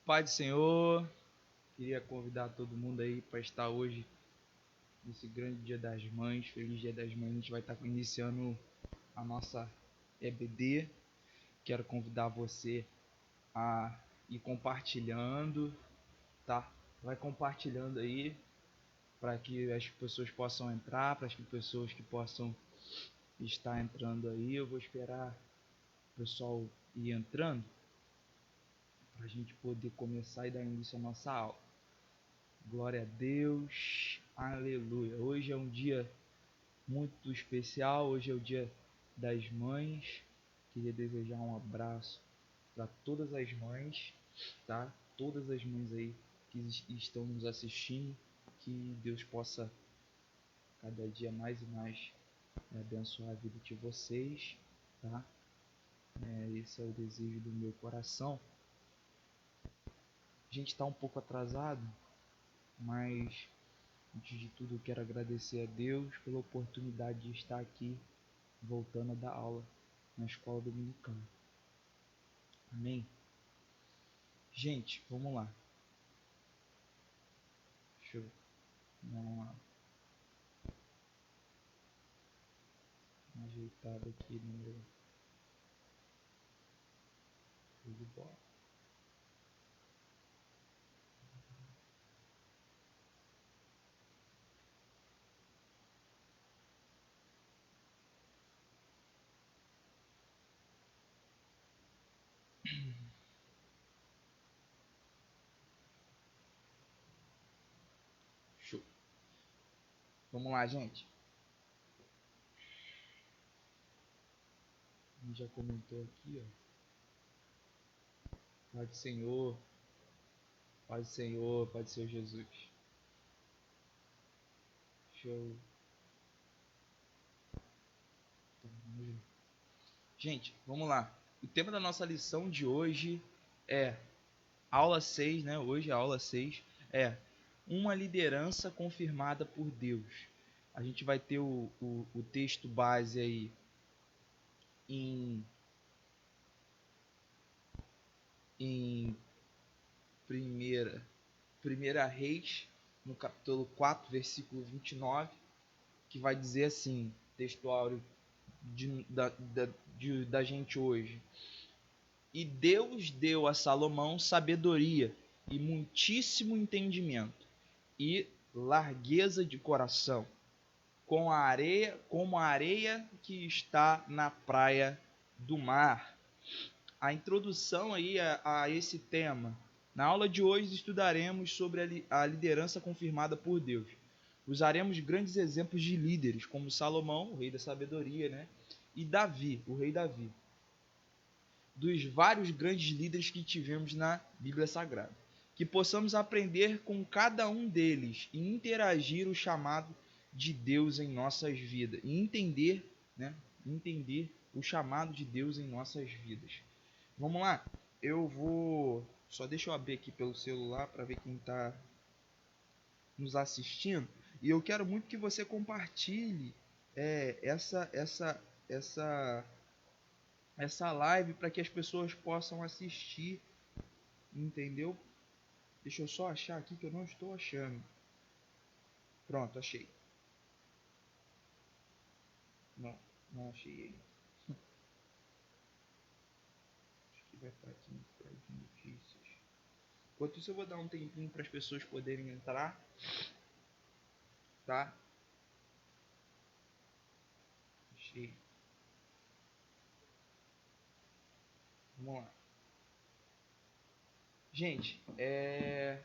Pai do Senhor, queria convidar todo mundo aí para estar hoje nesse grande Dia das Mães. Feliz Dia das Mães. A gente vai estar iniciando a nossa EBD. Quero convidar você a ir compartilhando, tá? Vai compartilhando aí para que as pessoas possam entrar, para as pessoas que possam estar entrando aí. Eu vou esperar o pessoal ir entrando para a gente poder começar e dar início à nossa aula. Glória a Deus, aleluia. Hoje é um dia muito especial, hoje é o dia das mães. Queria desejar um abraço para todas as mães, tá? Todas as mães aí que estão nos assistindo, que Deus possa cada dia mais e mais abençoar a vida de vocês, tá? Esse é o desejo do meu coração. A gente está um pouco atrasado, mas antes de tudo, eu quero agradecer a Deus pela oportunidade de estar aqui, voltando a dar aula na escola dominical. Amém? Gente, vamos lá. Deixa eu dar uma ajeitada aqui no meu. Show de bola. Show. Vamos lá, gente. A gente já comentou aqui, ó. Pai do Senhor, Pai do Senhor, Pai do Senhor Jesus. Show. Gente, vamos lá. O tema da nossa lição de hoje é aula 6, né? Hoje a aula 6 é uma liderança confirmada por Deus. A gente vai ter o texto base aí em primeira Reis, no capítulo 4, versículo 29, que vai dizer assim, textual da gente hoje. E Deus deu a Salomão sabedoria e muitíssimo entendimento e largueza de coração, como a areia que está na praia do mar. A introdução aí a esse tema. Na aula de hoje estudaremos sobre a liderança confirmada por Deus. Usaremos grandes exemplos de líderes, como Salomão, o rei da sabedoria, né? E Davi, o rei Davi. Dos vários grandes líderes que tivemos na Bíblia Sagrada. Que possamos aprender com cada um deles e interagir o chamado de Deus em nossas vidas. E entender, né? Entender o chamado de Deus em nossas vidas. Vamos lá? Eu vou... Só deixa eu abrir aqui pelo celular para ver quem está nos assistindo. E eu quero muito que você compartilhe essa live para que as pessoas possam assistir, entendeu? Deixa eu só achar aqui que eu não estou achando. Pronto, achei. Não achei ele. Acho que vai estar aqui no Fred Notícias. Enquanto isso eu vou dar um tempinho para as pessoas poderem entrar, tá? Achei. Vamos lá. Gente, a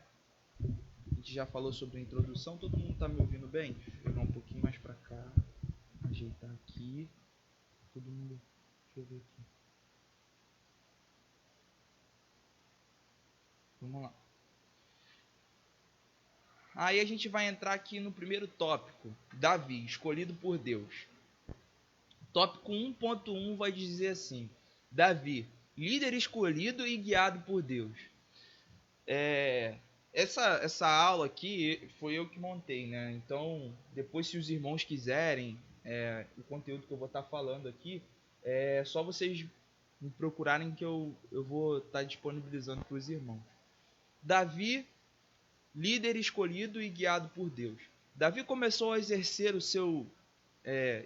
gente já falou sobre a introdução, todo mundo tá me ouvindo bem? Deixa eu pegar um pouquinho mais pra cá, ajeitar aqui. Todo mundo, deixa eu ver aqui. Vamos lá. Aí a gente vai entrar aqui no primeiro tópico, Davi, escolhido por Deus. Tópico 1.1 vai dizer assim: Davi, líder escolhido e guiado por Deus. Essa aula aqui foi eu que montei, né? Então, depois se os irmãos quiserem o conteúdo que eu vou estar falando aqui, é só vocês me procurarem que eu vou estar disponibilizando para os irmãos. Davi, líder escolhido e guiado por Deus. Davi começou a exercer o seu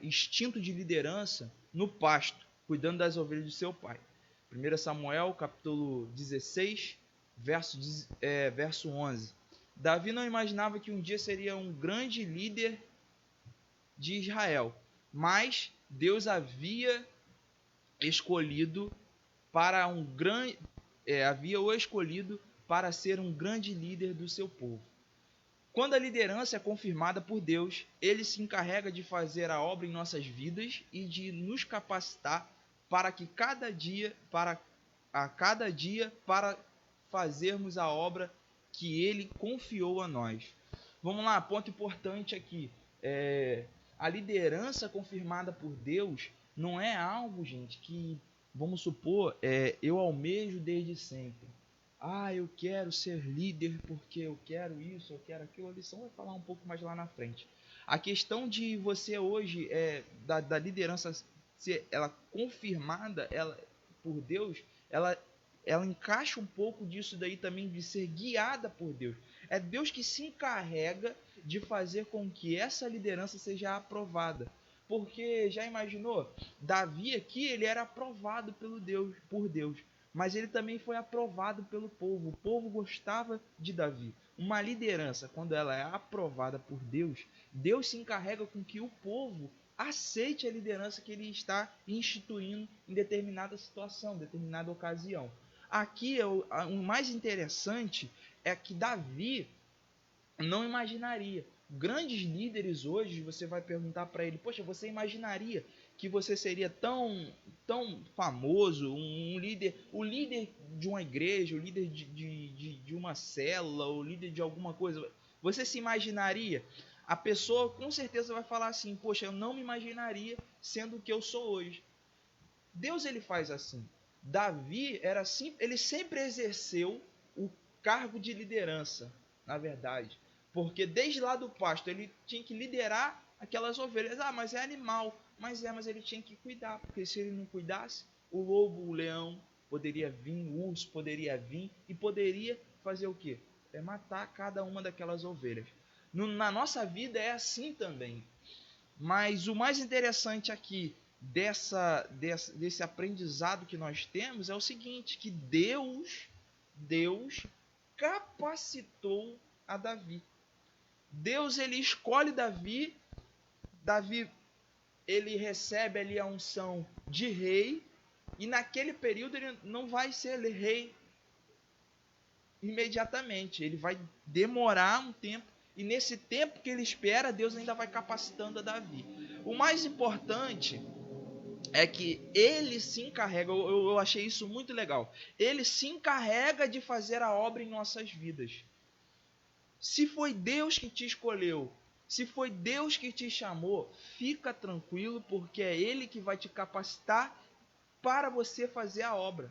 instinto de liderança no pasto, cuidando das ovelhas de seu pai. 1 Samuel, capítulo 16, verso 11. Davi não imaginava que um dia seria um grande líder de Israel, mas Deus havia escolhido havia o escolhido para ser um grande líder do seu povo. Quando a liderança é confirmada por Deus, ele se encarrega de fazer a obra em nossas vidas e de nos capacitar para cada dia para fazermos a obra que ele confiou a nós. Vamos lá, ponto importante aqui. A liderança confirmada por Deus não é algo, gente, que, vamos supor, eu almejo desde sempre. Eu quero ser líder porque eu quero isso, eu quero aquilo. A lição vai falar um pouco mais lá na frente. A questão de você hoje, da liderança ser ela confirmada por Deus, ela encaixa um pouco disso daí também, de ser guiada por Deus. É Deus que se encarrega de fazer com que essa liderança seja aprovada. Porque, já imaginou? Davi aqui, ele era aprovado por Deus. Mas ele também foi aprovado pelo povo. O povo gostava de Davi. Uma liderança, quando ela é aprovada por Deus, Deus se encarrega com que o povo aceite a liderança que ele está instituindo em determinada situação, determinada ocasião. Aqui, o mais interessante é que Davi não imaginaria. Grandes líderes hoje, você vai perguntar para ele, poxa, você imaginaria que você seria tão famoso, o líder de uma igreja, o líder de uma célula, o líder de alguma coisa, você se imaginaria? A pessoa com certeza vai falar assim, poxa, eu não me imaginaria sendo o que eu sou hoje. Deus, ele faz assim. Davi ele sempre exerceu o cargo de liderança, na verdade. Porque desde lá do pasto ele tinha que liderar aquelas ovelhas. Mas é animal. Mas ele tinha que cuidar. Porque se ele não cuidasse, o lobo, o leão poderia vir, o urso poderia vir e poderia fazer o quê? Matar cada uma daquelas ovelhas. Na nossa vida é assim também. Mas o mais interessante aqui desse aprendizado que nós temos é o seguinte, que Deus capacitou a Davi. Deus, ele escolhe Davi, ele recebe ali a unção de rei, e naquele período ele não vai ser rei imediatamente, ele vai demorar um tempo, e nesse tempo que ele espera, Deus ainda vai capacitando a Davi. O mais importante é que ele se encarrega, eu achei isso muito legal, ele se encarrega de fazer a obra em nossas vidas. Se foi Deus que te escolheu, se foi Deus que te chamou, fica tranquilo, porque é Ele que vai te capacitar para você fazer a obra.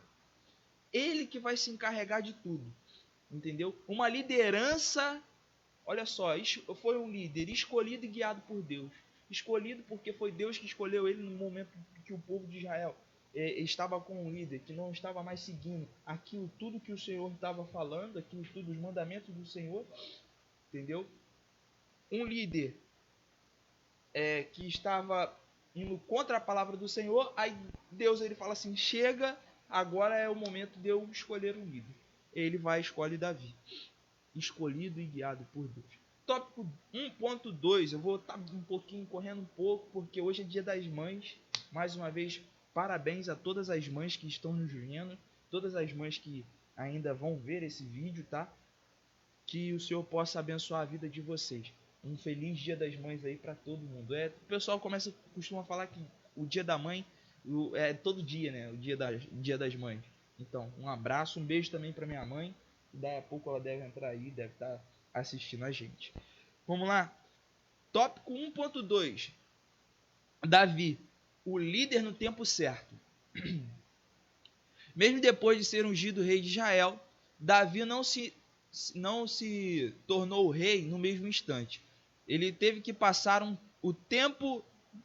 Ele que vai se encarregar de tudo, entendeu? Uma liderança, olha só, foi um líder escolhido e guiado por Deus. Escolhido porque foi Deus que escolheu ele no momento que o povo de Israel estava com um líder que não estava mais seguindo aquilo tudo que o Senhor estava falando, aquilo tudo, os mandamentos do Senhor, entendeu? Um líder que estava indo contra a palavra do Senhor, aí Deus, ele fala assim, chega, agora é o momento de eu escolher um líder. Ele vai e escolhe Davi, escolhido e guiado por Deus. Tópico 1.2, eu vou estar correndo um pouco, porque hoje é dia das mães. Mais uma vez, parabéns a todas as mães que estão nos vendo, todas as mães que ainda vão ver esse vídeo, tá? Que o Senhor possa abençoar a vida de vocês. Um feliz dia das mães aí para todo mundo. O pessoal costuma falar que o dia da mãe é todo dia, né? O dia das mães. Então, um abraço, um beijo também para minha mãe. Daí a pouco ela deve entrar aí, deve estar assistindo a gente. Vamos lá. Tópico 1.2. Davi, o líder no tempo certo. Mesmo depois de ser ungido rei de Israel, Davi não se tornou rei no mesmo instante. Ele teve que passar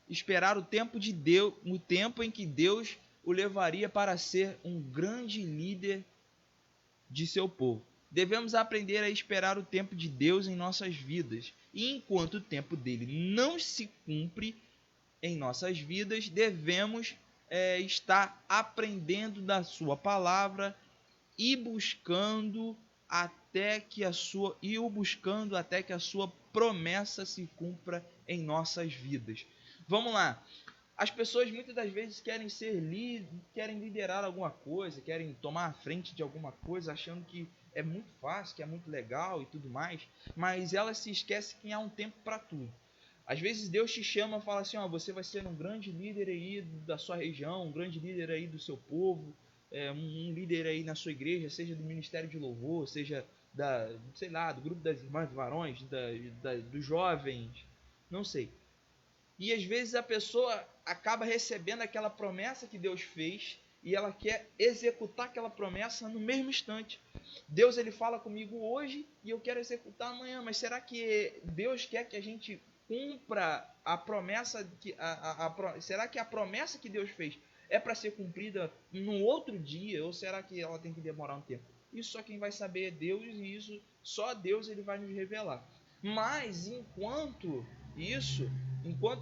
esperar o tempo de Deus, o tempo em que Deus o levaria para ser um grande líder de seu povo. Devemos aprender a esperar o tempo de Deus em nossas vidas. E enquanto o tempo dele não se cumpre em nossas vidas, devemos estar aprendendo da sua palavra e buscando até que a sua promessa se cumpra em nossas vidas. Vamos lá. As pessoas muitas das vezes querem liderar alguma coisa, querem tomar a frente de alguma coisa, achando que é muito fácil, que é muito legal e tudo mais, mas elas se esquecem que há um tempo para tudo. Às vezes Deus te chama e fala assim, você vai ser um grande líder aí da sua região, um grande líder aí do seu povo, um líder aí na sua igreja, seja do ministério de louvor, seja do grupo das irmãs varões, dos jovens, não sei. E às vezes a pessoa acaba recebendo aquela promessa que Deus fez e ela quer executar aquela promessa no mesmo instante. Deus ele fala comigo hoje e eu quero executar amanhã, mas será que Deus quer que a gente cumpra a promessa? Será que a promessa que Deus fez é para ser cumprida no outro dia ou será que ela tem que demorar um tempo? Isso só quem vai saber é Deus e isso só Deus ele vai nos revelar. Mas enquanto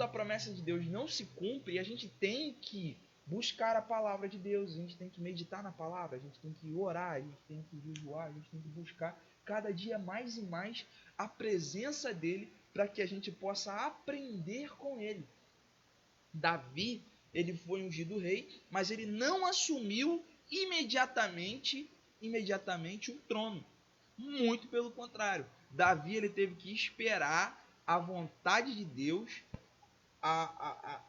a promessa de Deus não se cumpre, a gente tem que buscar a palavra de Deus, a gente tem que meditar na palavra, a gente tem que orar, a gente tem que jejuar, a gente tem que buscar cada dia mais e mais a presença dele para que a gente possa aprender com ele. Davi, ele foi ungido rei, mas ele não assumiu imediatamente o trono. Muito pelo contrário. Davi ele teve que esperar a vontade de Deus,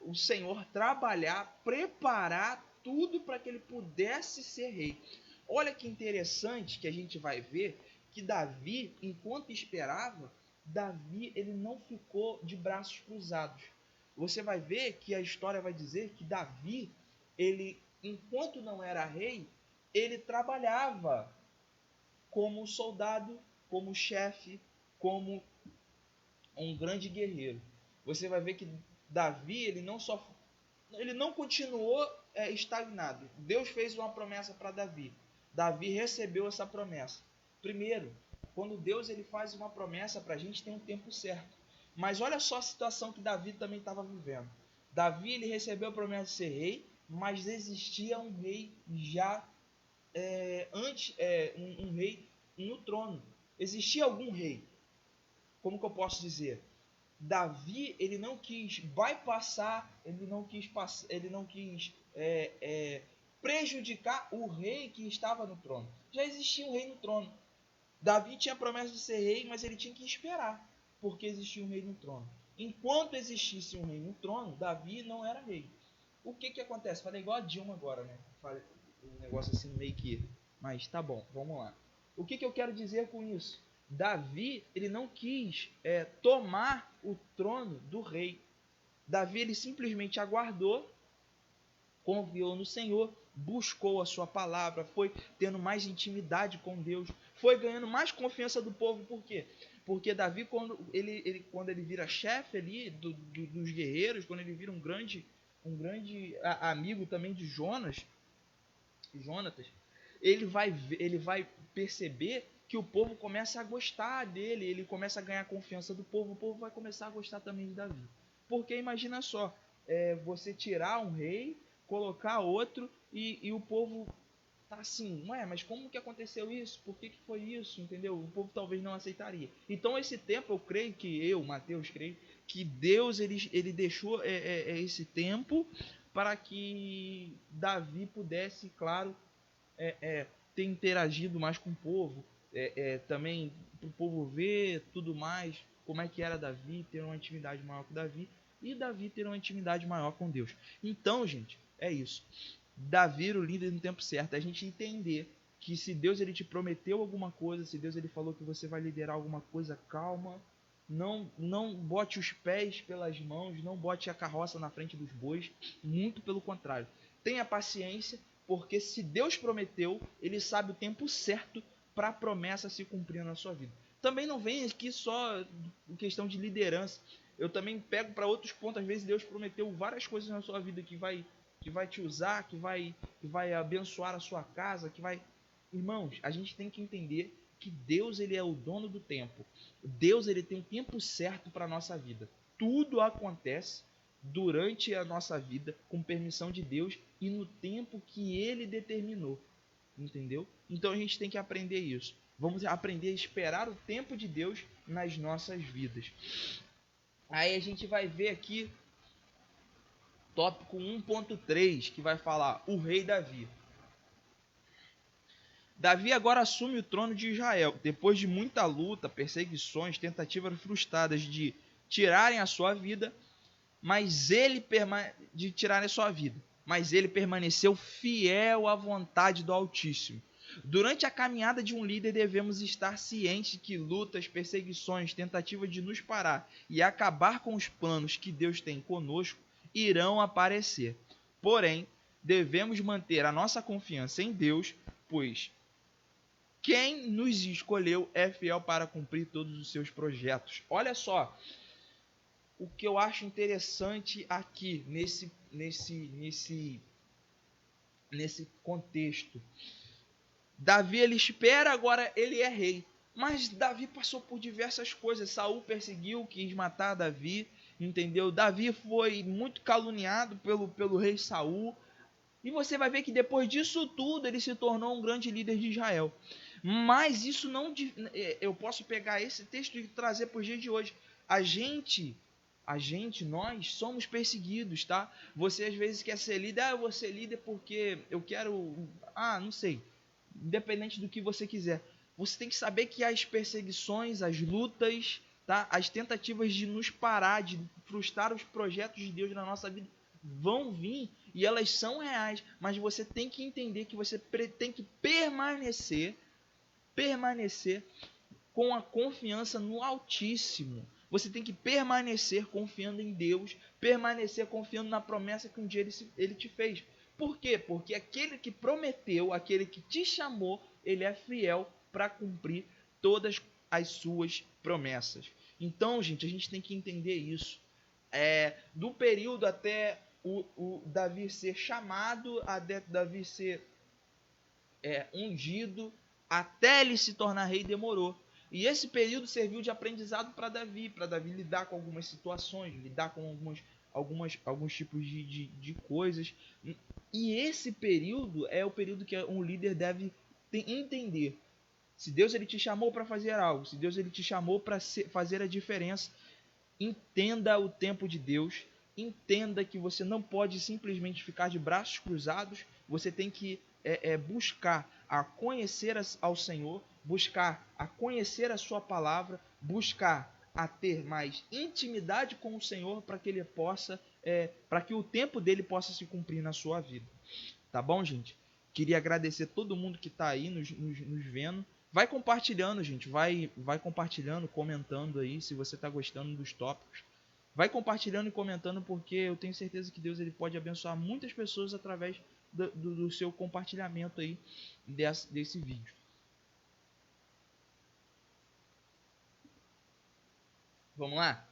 o Senhor trabalhar, preparar tudo para que ele pudesse ser rei. Olha que interessante que a gente vai ver que Davi, enquanto esperava, Davi ele não ficou de braços cruzados. Você vai ver que a história vai dizer que Davi, ele, enquanto não era rei, ele trabalhava como soldado, como chefe, como um grande guerreiro. Você vai ver que Davi ele não continuou estagnado. Deus fez uma promessa para Davi. Davi recebeu essa promessa. Primeiro, quando Deus ele faz uma promessa para a gente, tem um tempo certo. Mas olha só a situação que Davi também estava vivendo. Davi ele recebeu a promessa de ser rei, mas existia um rei já um rei no trono. Existia algum rei. Como que eu posso dizer? Davi ele não quis bypassar, ele não quis prejudicar o rei que estava no trono. Já existia um rei no trono. Davi tinha a promessa de ser rei, mas ele tinha que esperar, porque existia um rei no trono. Enquanto existisse um rei no trono, Davi não era rei. O que acontece? Falei igual a Dilma agora, né? Falei um negócio assim meio que... Mas tá bom, vamos lá. O que eu quero dizer com isso? Davi, ele não quis tomar o trono do rei. Davi, ele simplesmente aguardou, confiou no Senhor, buscou a sua palavra, foi tendo mais intimidade com Deus, foi ganhando mais confiança do povo. Por quê? Porque Davi, quando ele vira chefe ali dos guerreiros, quando ele vira um grande amigo também de Jonatas, ele vai perceber que o povo começa a gostar dele, ele começa a ganhar a confiança do povo, o povo vai começar a gostar também de Davi. Porque imagina só, você tirar um rei, colocar outro e o povo tá assim, mas como que aconteceu isso? Por que foi isso? Entendeu? O povo talvez não aceitaria. Então esse tempo, Mateus, creio que Deus ele deixou esse tempo para que Davi pudesse, claro, ter interagido mais com o povo, também para o povo ver tudo mais, como é que era Davi, ter uma intimidade maior com Davi, e Davi ter uma intimidade maior com Deus. Então, gente, é isso. Davi era o líder no tempo certo. A gente entender que se Deus ele te prometeu alguma coisa, se Deus ele falou que você vai liderar alguma coisa, calma. Não bote os pés pelas mãos, não bote a carroça na frente dos bois. Muito pelo contrário. Tenha paciência, porque se Deus prometeu, ele sabe o tempo certo para a promessa se cumprir na sua vida. Também não vem aqui só questão de liderança. Eu também pego para outros pontos. Às vezes Deus prometeu várias coisas na sua vida que vai te usar, que vai abençoar a sua casa, Irmãos, a gente tem que entender que Deus ele é o dono do tempo. Deus ele tem um tempo certo para a nossa vida. Tudo acontece durante a nossa vida com permissão de Deus e no tempo que ele determinou. Entendeu? Então a gente tem que aprender isso. Vamos aprender a esperar o tempo de Deus nas nossas vidas. Aí a gente vai ver aqui tópico 1.3, que vai falar o rei Davi. Davi agora assume o trono de Israel, depois de muita luta, perseguições, tentativas frustradas de tirarem a sua vida, mas ele permaneceu fiel à vontade do Altíssimo. Durante a caminhada de um líder, devemos estar cientes que lutas, perseguições, tentativas de nos parar e acabar com os planos que Deus tem conosco irão aparecer. Porém, devemos manter a nossa confiança em Deus, pois quem nos escolheu é fiel para cumprir todos os seus projetos. Olha só, o que eu acho interessante aqui nesse contexto. Davi ele espera, agora ele é rei. Mas Davi passou por diversas coisas. Saul perseguiu, quis matar Davi, entendeu? Davi foi muito caluniado pelo rei Saul. E você vai ver que depois disso tudo ele se tornou um grande líder de Israel. Mas isso não... Eu posso pegar esse texto e trazer para os dias de hoje. Nós somos perseguidos, tá? Você às vezes quer ser líder. Eu vou ser líder porque eu quero... não sei. Independente do que você quiser. Você tem que saber que as perseguições, as lutas, tá? As tentativas de nos parar, de frustrar os projetos de Deus na nossa vida vão vir e elas são reais, mas você tem que entender que você tem que permanecer com a confiança no Altíssimo. Você tem que permanecer confiando em Deus, permanecer confiando na promessa que um dia ele te fez. Por quê? Porque aquele que prometeu, aquele que te chamou, ele é fiel para cumprir todas as suas promessas. Então, gente, a gente tem que entender isso. Do período até o Davi ser chamado, até Davi ser ungido, até ele se tornar rei, demorou. E esse período serviu de aprendizado para Davi lidar com algumas situações, lidar com alguns tipos de coisas. E esse período é o período que um líder deve entender. Se Deus ele te chamou para fazer algo, se Deus ele te chamou para fazer a diferença, entenda o tempo de Deus, entenda que você não pode simplesmente ficar de braços cruzados, você tem que buscar a conhecer ao Senhor, buscar a conhecer a sua palavra, buscar a ter mais intimidade com o Senhor para que ele possa, para que o tempo dele possa se cumprir na sua vida. Tá bom, gente? Queria agradecer todo mundo que está aí nos vendo. Vai compartilhando, gente. Vai compartilhando, comentando aí se você está gostando dos tópicos. Vai compartilhando e comentando porque eu tenho certeza que Deus ele pode abençoar muitas pessoas através do seu compartilhamento aí desse vídeo. Vamos lá?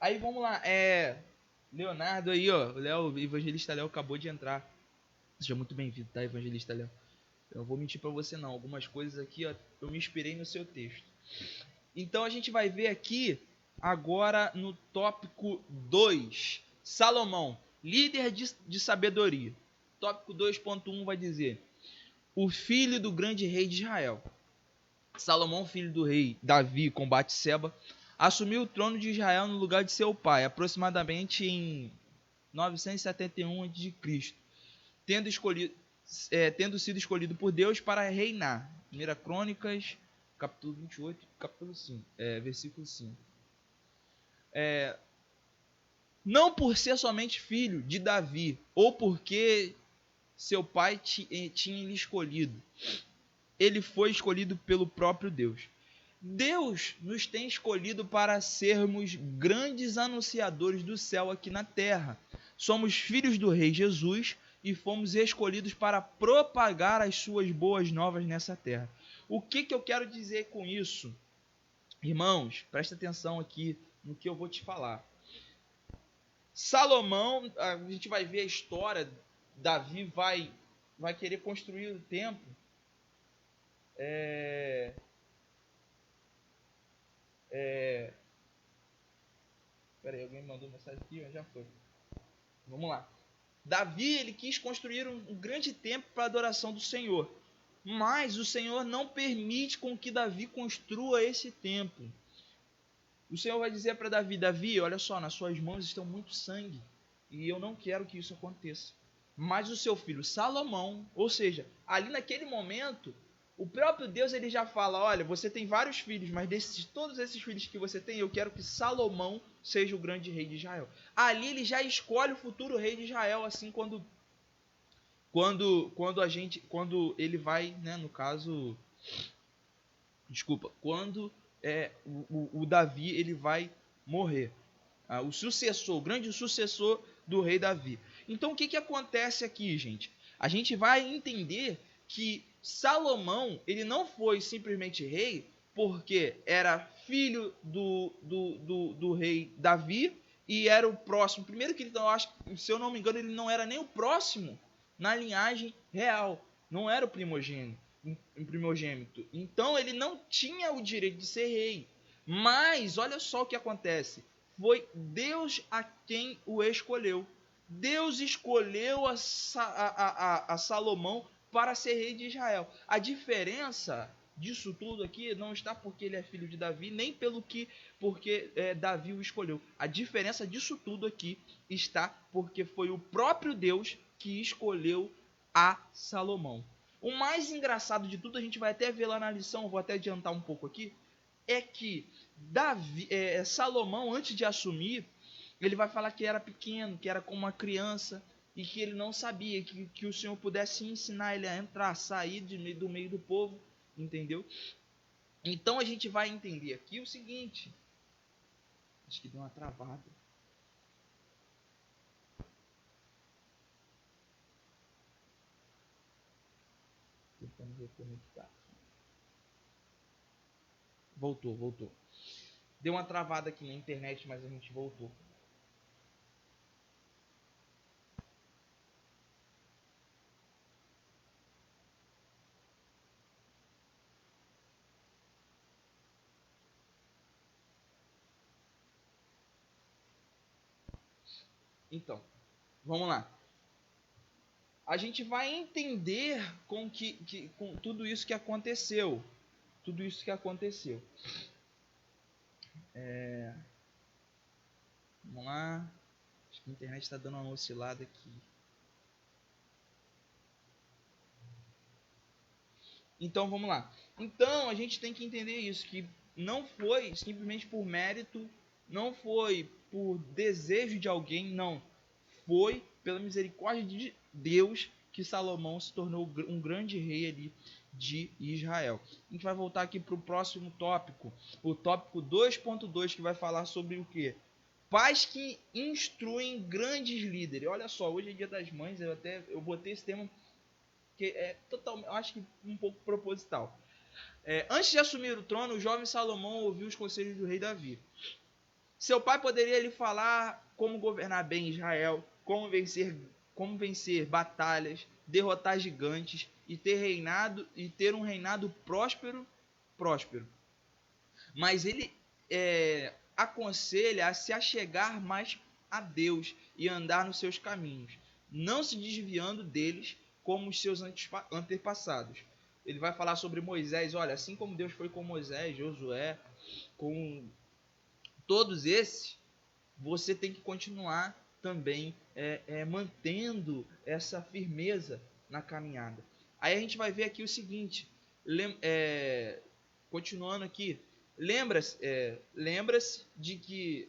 Aí vamos lá. Leonardo aí, ó. O evangelista Léo acabou de entrar. Seja muito bem-vindo, tá, evangelista Léo? Eu não vou mentir para você não. Algumas coisas aqui, ó, eu me inspirei no seu texto. Então a gente vai ver aqui agora no tópico 2. Salomão, líder de sabedoria. Tópico 2.1 vai dizer: o filho do grande rei de Israel. Salomão, filho do rei Davi com Batseba, assumiu o trono de Israel no lugar de seu pai, aproximadamente em 971 a.C., tendo sido escolhido por Deus para reinar. 1 Crônicas, capítulo 28, capítulo 5, versículo 5. Não por ser somente filho de Davi, ou porque seu pai tinha lhe escolhido. Ele foi escolhido pelo próprio Deus. Deus nos tem escolhido para sermos grandes anunciadores do céu aqui na terra. Somos filhos do Rei Jesus e fomos escolhidos para propagar as suas boas novas nessa terra. O que eu quero dizer com isso? Irmãos, presta atenção aqui no que eu vou te falar. Salomão, a gente vai ver a história, Davi vai querer construir o templo. Peraí, alguém mandou mensagem aqui, já foi. Vamos lá. Davi, ele quis construir um grande templo para a adoração do Senhor. Mas o Senhor não permite com que Davi construa esse templo. O Senhor vai dizer para Davi: Davi, olha só, nas suas mãos estão muito sangue. E eu não quero que isso aconteça. Mas o seu filho Salomão, ou seja, ali naquele momento, o próprio Deus ele já fala: olha, você tem vários filhos, mas todos esses filhos que você tem, eu quero que Salomão seja o grande rei de Israel. Ali ele já escolhe o futuro rei de Israel, assim, quando ele vai, né, no caso, quando o Davi ele vai morrer, o grande sucessor do rei Davi. Então o que acontece aqui, gente? A gente vai entender que Salomão ele não foi simplesmente rei porque era filho do rei Davi e era o próximo. Primeiro que ele, se eu não me engano, ele não era nem o próximo na linhagem real, não era o primogênito. Então ele não tinha o direito de ser rei. Mas olha só o que acontece. Foi Deus a quem o escolheu. Deus escolheu a Salomão para ser rei de Israel. A diferença disso tudo aqui não está porque ele é filho de Davi, nem porque Davi o escolheu. A diferença disso tudo aqui está porque foi o próprio Deus que escolheu a Salomão. O mais engraçado de tudo, a gente vai até ver lá na lição, vou até adiantar um pouco aqui, é que Salomão, antes de assumir, ele vai falar que era pequeno, que era como uma criança, e que ele não sabia que o Senhor pudesse ensinar ele a entrar, sair do meio do povo, entendeu? Então a gente vai entender aqui o seguinte, acho que deu uma travada. Tentando reconectar. Voltou. Deu uma travada aqui na internet, mas a gente voltou. Então, vamos lá. A gente vai entender com tudo isso que aconteceu. Tudo isso que aconteceu. Vamos lá. Acho que a internet está dando uma oscilada aqui. Então vamos lá. Então a gente tem que entender isso, que não foi simplesmente por mérito, não foi por desejo de alguém, não. Foi pela misericórdia de Deus que Salomão se tornou um grande rei ali de Israel. A gente vai voltar aqui para o próximo tópico, o tópico 2.2, que vai falar sobre o quê? Pais que instruem grandes líderes. Olha só, hoje é dia das mães, eu botei esse tema que é totalmente, eu acho que um pouco proposital. Antes de assumir o trono, o jovem Salomão ouviu os conselhos do rei Davi. Seu pai poderia lhe falar como governar bem Israel, como vencer batalhas, derrotar gigantes e ter um reinado próspero. Mas ele aconselha a se achegar mais a Deus e andar nos seus caminhos, não se desviando deles como os seus antepassados. Ele vai falar sobre Moisés, olha, assim como Deus foi com Moisés, Josué, com todos esses, você tem que continuar também mantendo essa firmeza na caminhada. Aí a gente vai ver aqui o seguinte, continuando aqui, lembra-se de que,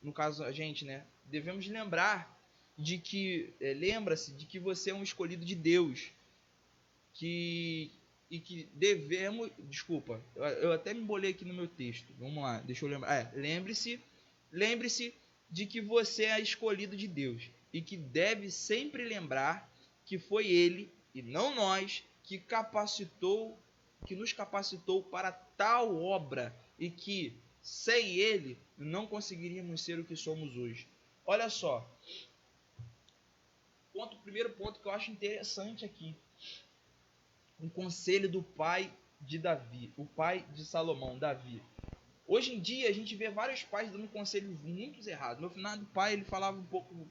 no caso a gente, né, devemos lembrar de que, lembra-se de que você é um escolhido de Deus, e que devemos, desculpa, eu até me embolei aqui no meu texto, vamos lá, deixa eu lembrar, lembre-se de que você é escolhido de Deus, e que deve sempre lembrar que foi Ele, e não nós, que nos capacitou para tal obra, e que sem Ele não conseguiríamos ser o que somos hoje. Olha só, primeiro ponto que eu acho interessante aqui, um conselho do pai de Davi, o pai de Salomão, Davi. Hoje em dia a gente vê vários pais dando conselhos muito errados. Meu finado pai, ele falava um pouco,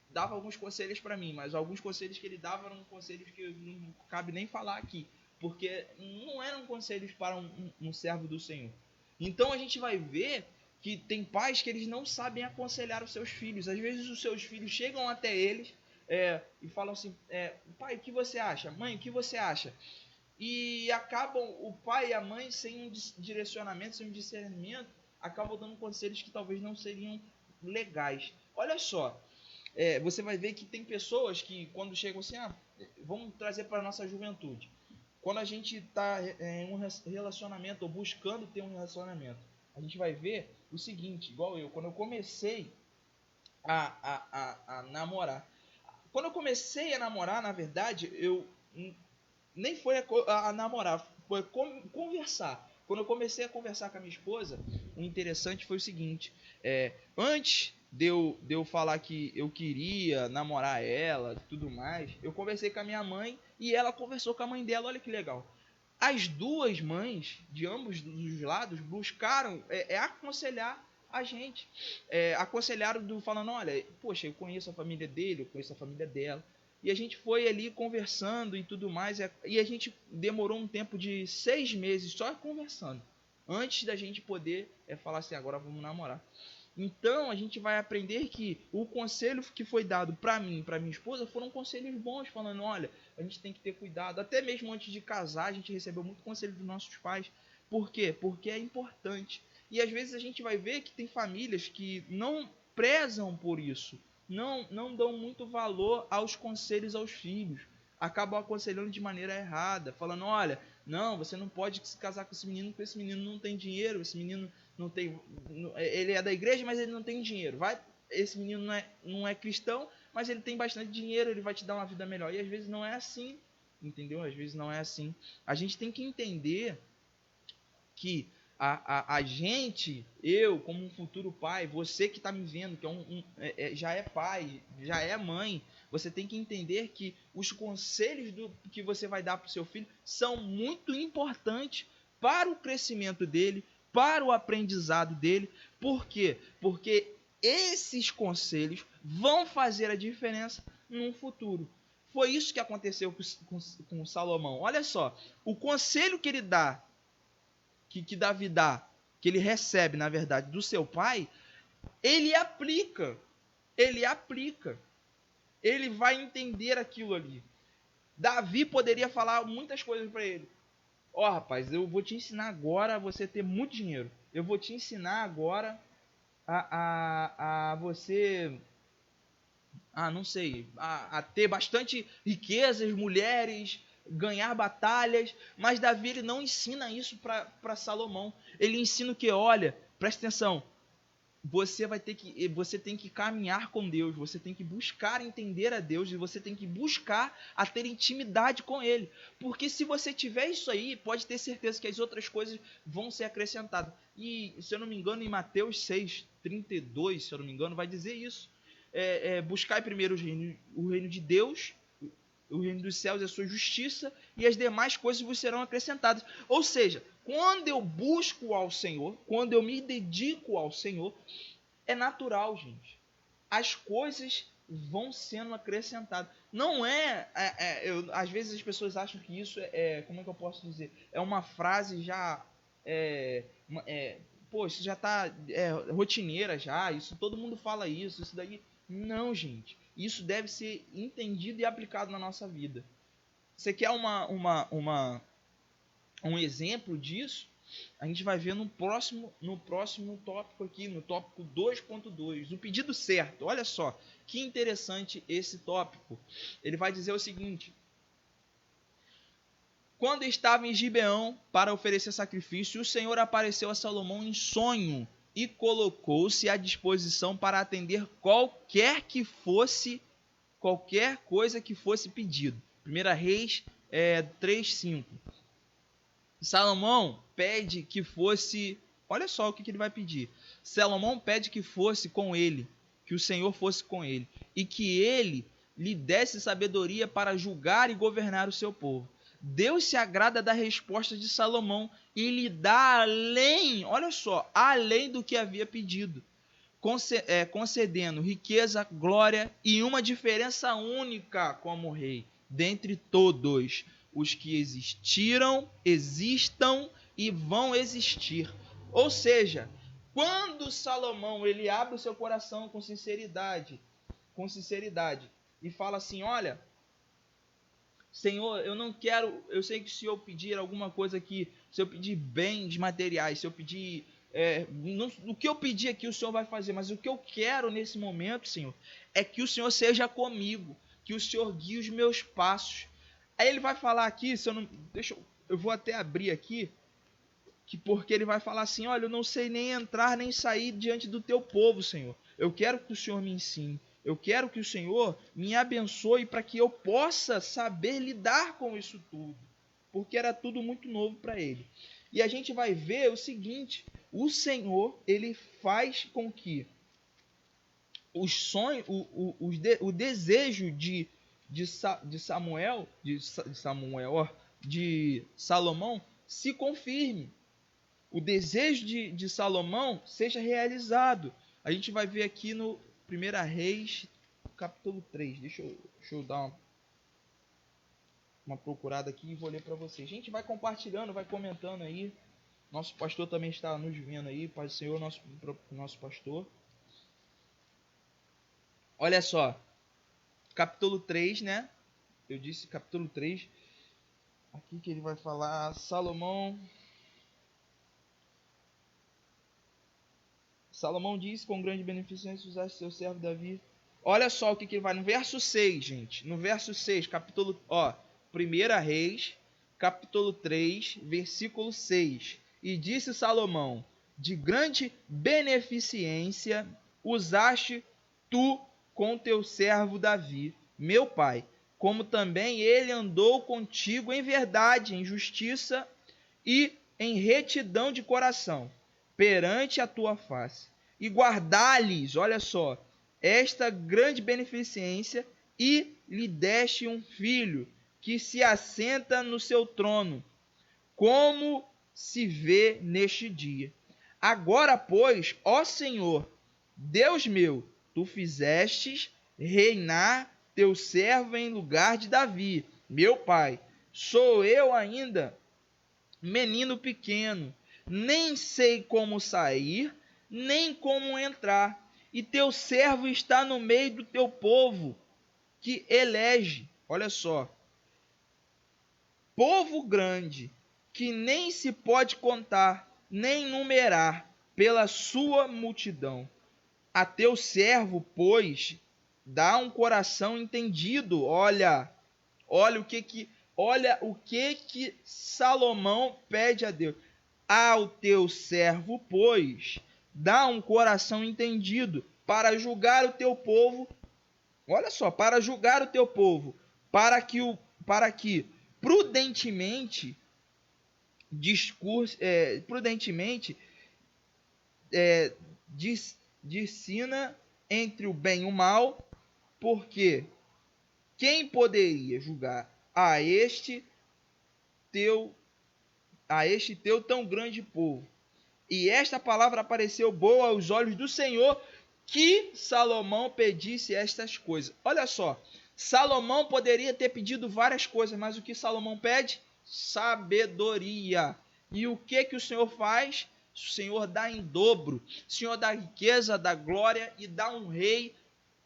dava alguns conselhos para mim, mas alguns conselhos que ele dava eram conselhos que não cabe nem falar aqui, porque não eram conselhos para um servo do Senhor. Então a gente vai ver que tem pais que eles não sabem aconselhar os seus filhos. Às vezes os seus filhos chegam até eles e falam assim, pai, o que você acha? Mãe, o que você acha? E acabam o pai e a mãe sem um direcionamento, sem um discernimento, acabam dando conselhos que talvez não seriam legais. Olha só, você vai ver que tem pessoas que quando chegam assim, vamos trazer para a nossa juventude. Quando a gente está em um relacionamento ou buscando ter um relacionamento, a gente vai ver o seguinte, igual eu, quando eu comecei a namorar. Quando eu comecei a namorar, na verdade, eu nem foi a namorar, foi conversar. Quando eu comecei a conversar com a minha esposa, o interessante foi o seguinte, antes de eu falar que eu queria namorar ela e tudo mais, eu conversei com a minha mãe e ela conversou com a mãe dela, olha que legal. As duas mães, de ambos os lados, buscaram aconselhar a gente. Aconselharam falando, olha, poxa, eu conheço a família dele, eu conheço a família dela. E a gente foi ali conversando e tudo mais. E a gente demorou um tempo de 6 meses só conversando. Antes da gente poder falar assim, agora vamos namorar. Então a gente vai aprender que o conselho que foi dado para mim e para minha esposa foram conselhos bons, falando, olha, a gente tem que ter cuidado. Até mesmo antes de casar, a gente recebeu muito conselho dos nossos pais. Por quê? Porque é importante. E às vezes a gente vai ver que tem famílias que não prezam por isso. Não dão muito valor aos conselhos aos filhos. Acabam aconselhando de maneira errada, falando, olha, não, você não pode se casar com esse menino, porque esse menino não tem dinheiro, esse menino não tem, ele é da igreja, mas ele não tem dinheiro. Esse menino não é cristão, mas ele tem bastante dinheiro, ele vai te dar uma vida melhor. E às vezes não é assim, entendeu? Às vezes não é assim. A gente tem que entender que a gente, eu como um futuro pai, você que está me vendo, que já é pai, já é mãe, você tem que entender que os conselhos que você vai dar para o seu filho são muito importantes para o crescimento dele, para o aprendizado dele. Por quê? Porque esses conselhos vão fazer a diferença no futuro. Foi isso que aconteceu com Salomão. Olha só, o conselho que ele dá, que Davi dá, que ele recebe, na verdade, do seu pai, ele aplica. Ele vai entender aquilo ali. Davi poderia falar muitas coisas para ele. Rapaz, eu vou te ensinar agora a você ter muito dinheiro. Eu vou te ensinar agora a você, não sei, a ter bastante riquezas, mulheres, ganhar batalhas. Mas Davi, ele não ensina isso para Salomão. Ele ensina o que? Olha, presta atenção. Você tem que caminhar com Deus, você tem que buscar entender a Deus e você tem que buscar a ter intimidade com Ele. Porque se você tiver isso aí, pode ter certeza que as outras coisas vão ser acrescentadas. E, se eu não me engano, em Mateus 6:32, se eu não me engano, vai dizer isso. Buscai primeiro o reino de Deus, o reino dos céus e a sua justiça, e as demais coisas vos serão acrescentadas. Ou seja, quando eu busco ao Senhor, quando eu me dedico ao Senhor, é natural, gente. As coisas vão sendo acrescentadas. Não às vezes as pessoas acham que isso como é que eu posso dizer? É uma frase já isso já está rotineira já, isso todo mundo fala isso daí. Não, gente. Isso deve ser entendido e aplicado na nossa vida. Você quer um exemplo disso? A gente vai ver no próximo tópico aqui, no tópico 2.2, o pedido certo. Olha só, que interessante esse tópico. Ele vai dizer o seguinte: quando estava em Gibeão para oferecer sacrifício, o Senhor apareceu a Salomão em sonho e colocou-se à disposição para atender qualquer coisa que fosse pedido. 1 Reis 3:5. Salomão pede que fosse, olha só o que ele vai pedir. Salomão pede que fosse com ele, que o Senhor fosse com ele, e que ele lhe desse sabedoria para julgar e governar o seu povo. Deus se agrada da resposta de Salomão e lhe dá além, olha só, além do que havia pedido, concedendo riqueza, glória e uma diferença única como rei, dentre todos os que existiram, existam e vão existir. Ou seja, quando Salomão ele abre o seu coração com sinceridade e fala assim, olha, Senhor, eu não quero, eu sei que se eu pedir alguma coisa aqui, se eu pedir bens materiais, se eu pedir, o que eu pedir aqui o Senhor vai fazer, mas o que eu quero nesse momento, Senhor, é que o Senhor seja comigo, que o Senhor guie os meus passos. Aí ele vai falar aqui, se eu não, eu vou até abrir aqui, porque ele vai falar assim, olha, eu não sei nem entrar nem sair diante do teu povo, Senhor. Eu quero que o Senhor me ensine. Eu quero que o Senhor me abençoe para que eu possa saber lidar com isso tudo. Porque era tudo muito novo para ele. E a gente vai ver o seguinte, o Senhor, ele faz com que os sonhos, o desejo de Salomão se confirme. O desejo de Salomão seja realizado. A gente vai ver aqui no 1 Reis, capítulo 3. Deixa eu dar uma procurada aqui e vou ler para vocês. A gente vai compartilhando, vai comentando aí. Nosso pastor também está nos vendo aí. Pai do Senhor, nosso pastor. Olha só. Capítulo 3, né? Eu disse capítulo 3. Aqui que ele vai falar, Salomão disse, com grande beneficência usaste seu servo Davi. Olha só o que ele vai no verso 6, gente. No verso 6, capítulo, 1 Reis, capítulo 3, versículo 6. E disse Salomão, de grande beneficência usaste tu com teu servo Davi, meu pai, como também ele andou contigo em verdade, em justiça e em retidão de coração, perante a tua face. E guardar-lhes, olha só, esta grande beneficência, e lhe deste um filho, que se assenta no seu trono, como se vê neste dia. Agora, pois, ó Senhor, Deus meu, tu fizestes reinar teu servo em lugar de Davi, meu pai. Sou eu ainda menino pequeno, nem sei como sair, nem como entrar, e teu servo está no meio do teu povo, que elege, olha só, povo grande, que nem se pode contar, nem numerar, pela sua multidão. A teu servo, pois, dá um coração entendido. Olha o que Salomão pede a Deus. Ao teu servo, pois, dá um coração entendido para julgar o teu povo. Olha só, para julgar o teu povo, para que prudentemente discina entre o bem e o mal, porque quem poderia julgar a este teu tão grande povo? E esta palavra apareceu boa aos olhos do Senhor, que Salomão pedisse estas coisas. Olha só, Salomão poderia ter pedido várias coisas, mas o que Salomão pede? Sabedoria. E o que o Senhor faz? O Senhor dá em dobro. O Senhor dá riqueza, dá glória e dá um rei,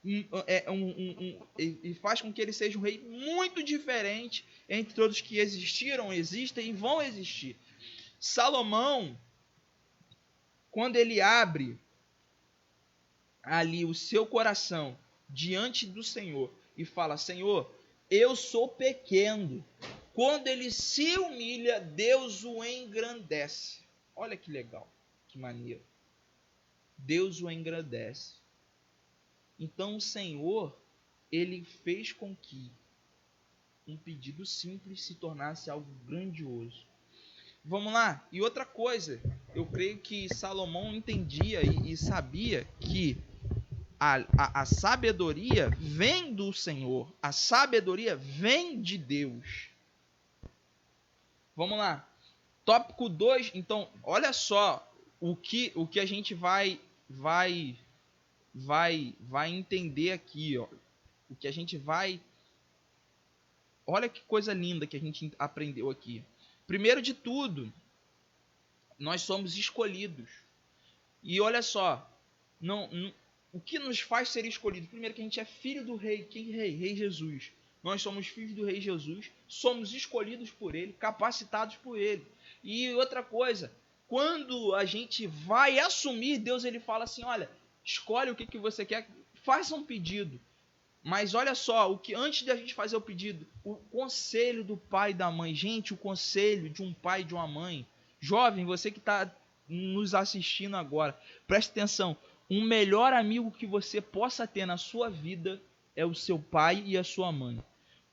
e faz com que ele seja um rei muito diferente entre todos que existiram, existem e vão existir. Salomão, quando ele abre ali o seu coração diante do Senhor e fala, Senhor, eu sou pequeno. Quando ele se humilha, Deus o engrandece. Olha que legal, que maneiro. Deus o engrandece. Então o Senhor, ele fez com que um pedido simples se tornasse algo grandioso. Vamos lá. E outra coisa, eu creio que Salomão entendia e sabia que a sabedoria vem do Senhor. A sabedoria vem de Deus. Vamos lá. Tópico 2, então, olha só o que a gente vai entender aqui, ó. O que a gente vai... Olha que coisa linda que a gente aprendeu aqui. Primeiro de tudo, nós somos escolhidos. E olha só, o que nos faz ser escolhidos? Primeiro que a gente é filho do rei. Quem rei? Rei Jesus. Nós somos filhos do rei Jesus, somos escolhidos por ele, capacitados por ele. E outra coisa, quando a gente vai assumir, Deus ele fala assim, olha, escolhe o que você quer, faça um pedido. Mas olha só, o que antes de a gente fazer o pedido, o conselho do pai e da mãe, gente, o conselho de um pai e de uma mãe. Jovem, você que está nos assistindo agora, preste atenção. Um melhor amigo que você possa ter na sua vida é o seu pai e a sua mãe.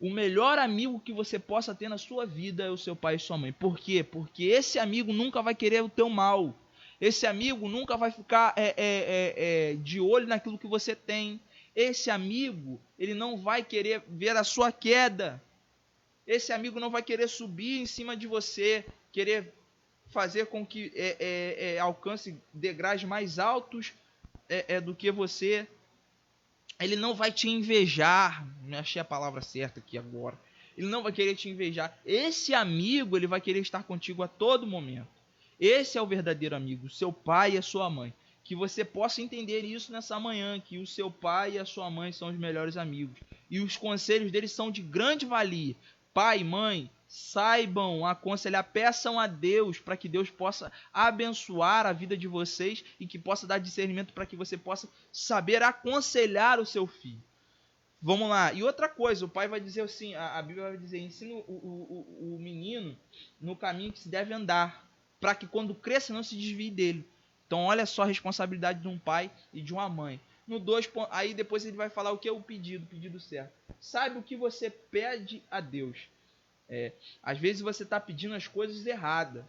O melhor amigo que você possa ter na sua vida é o seu pai e sua mãe. Por quê? Porque esse amigo nunca vai querer o teu mal. Esse amigo nunca vai ficar de olho naquilo que você tem. Esse amigo, ele não vai querer ver a sua queda. Esse amigo não vai querer subir em cima de você, querer fazer com que alcance degraus mais altos do que você. Ele não vai te invejar. Não achei a palavra certa aqui agora. Ele não vai querer te invejar. Esse amigo, ele vai querer estar contigo a todo momento. Esse é o verdadeiro amigo, seu pai e a sua mãe. Que você possa entender isso nessa manhã, que o seu pai e a sua mãe são os melhores amigos. E os conselhos deles são de grande valia. Pai e mãe, saibam aconselhar, peçam a Deus para que Deus possa abençoar a vida de vocês e que possa dar discernimento para que você possa saber aconselhar o seu filho. Vamos lá. E outra coisa, o pai vai dizer assim, a Bíblia vai dizer, ensina o menino no caminho que se deve andar, para que quando cresça não se desvie dele. Então olha só a responsabilidade de um pai e de uma mãe. No 2, aí depois ele vai falar o que é o pedido certo. Saiba o que você pede a Deus. Às vezes você está pedindo as coisas erradas.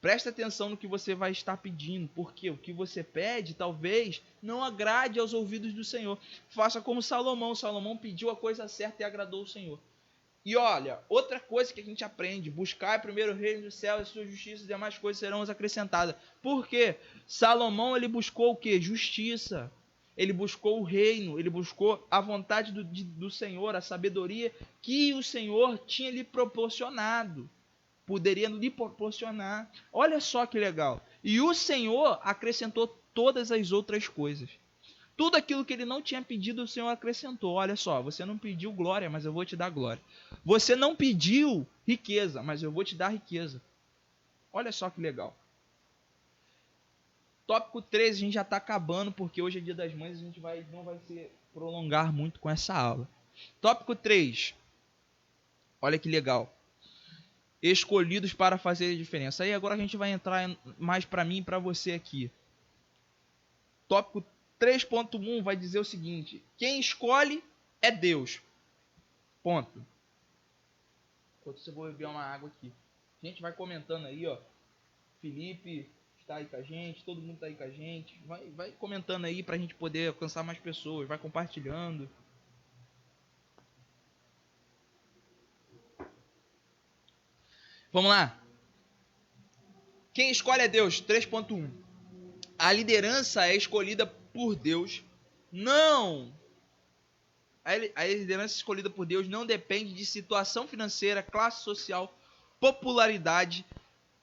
Presta atenção no que você vai estar pedindo, porque o que você pede talvez não agrade aos ouvidos do Senhor. Faça como Salomão. Salomão pediu a coisa certa e agradou o Senhor. E olha, outra coisa que a gente aprende, buscar primeiro o reino dos céus e sua justiça, e demais coisas serão acrescentadas. Por quê? Salomão ele buscou o quê? Justiça. Ele buscou o reino, ele buscou a vontade do Senhor, a sabedoria que o Senhor tinha lhe proporcionado. Poderia lhe proporcionar. Olha só que legal. E o Senhor acrescentou todas as outras coisas. Tudo aquilo que ele não tinha pedido, o Senhor acrescentou. Olha só, você não pediu glória, mas eu vou te dar glória. Você não pediu riqueza, mas eu vou te dar riqueza. Olha só que legal. Tópico 13, a gente já está acabando, porque hoje é dia das mães, a gente não vai se prolongar muito com essa aula. Tópico 3. Olha que legal. Escolhidos para fazer a diferença. Aí agora a gente vai entrar mais para mim e para você aqui. Tópico 3.1 vai dizer o seguinte: quem escolhe é Deus. Ponto. Enquanto você vou beber uma água aqui. A gente vai comentando aí, ó. Felipe está aí com a gente, todo mundo está aí com a gente. Vai comentando aí para a gente poder alcançar mais pessoas. Vai compartilhando. Vamos lá. Quem escolhe é Deus. 3.1. A liderança é escolhida por Deus. Não. A liderança escolhida por Deus não depende de situação financeira, classe social, popularidade,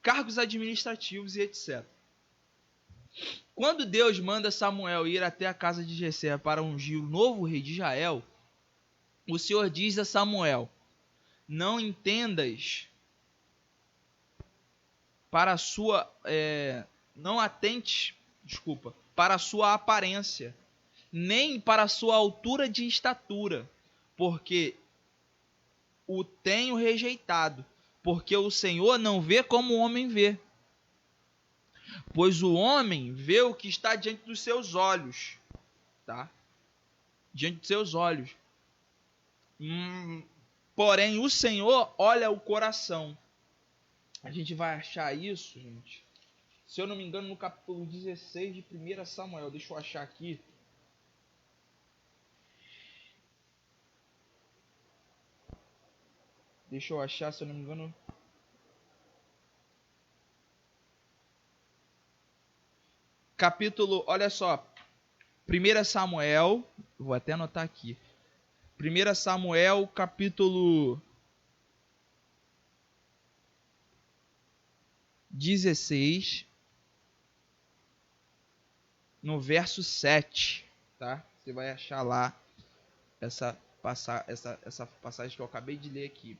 cargos administrativos e etc. Quando Deus manda Samuel ir até a casa de Jessé para ungir o novo rei de Israel, o Senhor diz a Samuel: não entendas para a sua... não atentes, para a sua aparência, nem para a sua altura de estatura, porque o tenho rejeitado, porque o Senhor não vê como o homem vê. Pois o homem vê o que está diante dos seus olhos, tá? Diante dos seus olhos. Porém, o Senhor olha o coração. A gente vai achar isso, gente, se eu não me engano, no capítulo 16 de 1 Samuel. Deixa eu achar aqui. Se eu não me engano, capítulo, olha só, 1 Samuel, vou até anotar aqui, 1 Samuel, capítulo 16, no verso 7, tá? Você vai achar lá essa passagem que eu acabei de ler aqui.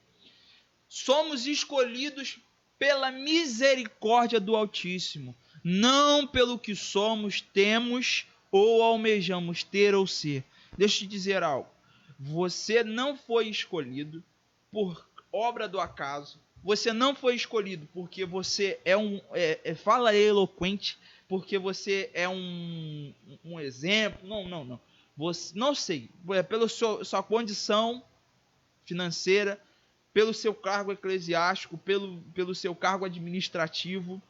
Somos escolhidos pela misericórdia do Altíssimo, não pelo que somos, temos ou almejamos ter ou ser. Deixa eu te dizer algo. Você não foi escolhido por obra do acaso. Você não foi escolhido porque você fala eloquente, porque você é um exemplo. Não. Você, não sei. Pela sua condição financeira, pelo seu cargo eclesiástico, pelo seu cargo administrativo,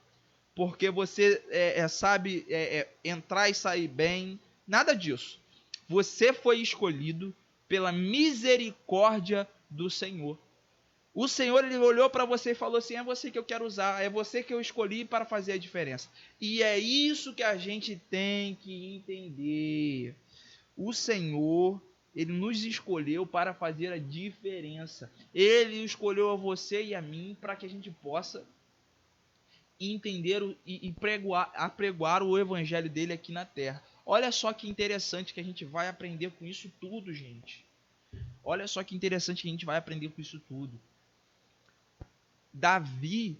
porque você sabe entrar e sair bem. Nada disso. Você foi escolhido pela misericórdia do Senhor. O Senhor, ele olhou para você e falou assim: é você que eu quero usar, é você que eu escolhi para fazer a diferença. E é isso que a gente tem que entender. O Senhor, ele nos escolheu para fazer a diferença. Ele escolheu a você e a mim para que a gente possa entender e apregoar o evangelho dele aqui na terra. Olha só que interessante que a gente vai aprender com isso tudo, gente. Olha só que interessante que a gente vai aprender com isso tudo. Davi,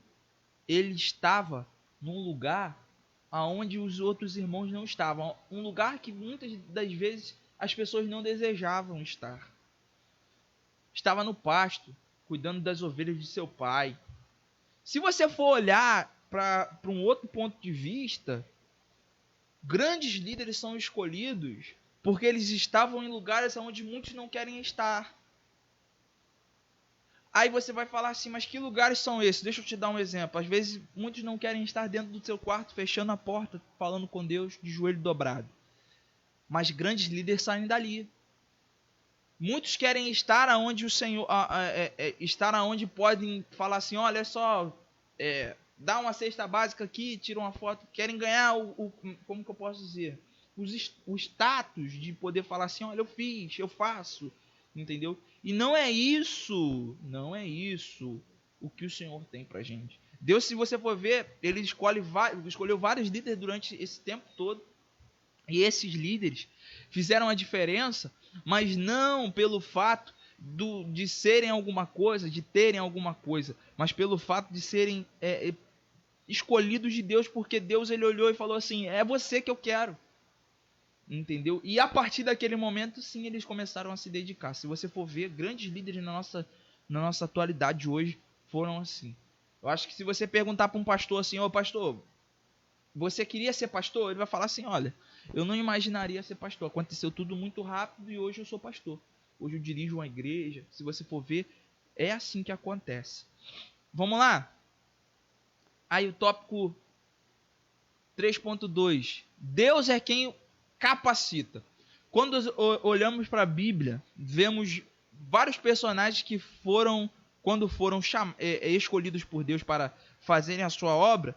ele estava num lugar aonde os outros irmãos não estavam. Um lugar que muitas das vezes as pessoas não desejavam estar. Estava no pasto, cuidando das ovelhas de seu pai. Se você for olhar para um outro ponto de vista, grandes líderes são escolhidos porque eles estavam em lugares onde muitos não querem estar. Aí você vai falar assim, mas que lugares são esses? Deixa eu te dar um exemplo. Às vezes, muitos não querem estar dentro do seu quarto, fechando a porta, falando com Deus, de joelho dobrado. Mas grandes líderes saem dali. Muitos querem estar aonde o Senhor, estar aonde podem falar assim, olha só, dá uma cesta básica aqui, tira uma foto. Querem ganhar como que eu posso dizer? O status de poder falar assim, olha, eu fiz, eu faço. Entendeu? E não é isso o que o Senhor tem pra gente. Deus, se você for ver, ele escolheu vários líderes durante esse tempo todo. E esses líderes fizeram a diferença, mas não pelo fato de serem alguma coisa, de terem alguma coisa, mas pelo fato de serem escolhidos de Deus, porque Deus, ele olhou e falou assim, é você que eu quero. Entendeu? E a partir daquele momento, sim, eles começaram a se dedicar. Se você for ver, grandes líderes na nossa atualidade hoje foram assim. Eu acho que se você perguntar para um pastor assim, ô pastor, você queria ser pastor? Ele vai falar assim, olha, eu não imaginaria ser pastor. Aconteceu tudo muito rápido e hoje eu sou pastor. Hoje eu dirijo uma igreja. Se você for ver, é assim que acontece. Vamos lá? Aí o tópico 3.2. Deus é quem capacita. Quando olhamos para a Bíblia, vemos vários personagens que quando foram escolhidos por Deus para fazerem a sua obra,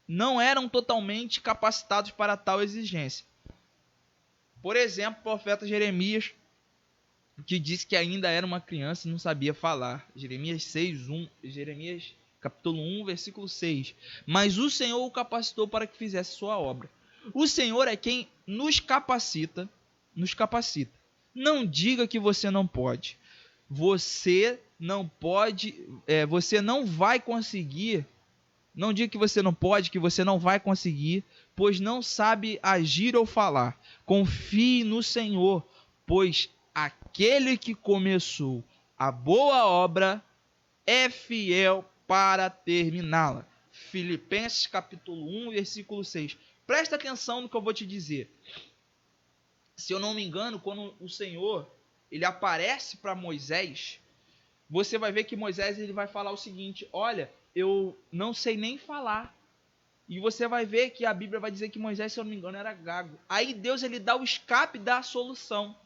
não eram totalmente capacitados para tal exigência. Por exemplo, o profeta Jeremias, que disse que ainda era uma criança e não sabia falar. Jeremias capítulo 1, versículo 6. Mas o Senhor o capacitou para que fizesse sua obra. O Senhor é quem nos capacita. Não diga que você não pode. Você não pode, você não vai conseguir. Não diga que você não pode, que você não vai conseguir, pois não sabe agir ou falar. Confie no Senhor, pois aquele que começou a boa obra é fiel para terminá-la. Filipenses capítulo 1, versículo 6. Presta atenção no que eu vou te dizer. Se eu não me engano, quando o Senhor ele aparece para Moisés, você vai ver que Moisés ele vai falar o seguinte, olha, eu não sei nem falar. E você vai ver que a Bíblia vai dizer que Moisés, se eu não me engano, era gago. Aí Deus ele dá o escape da solução.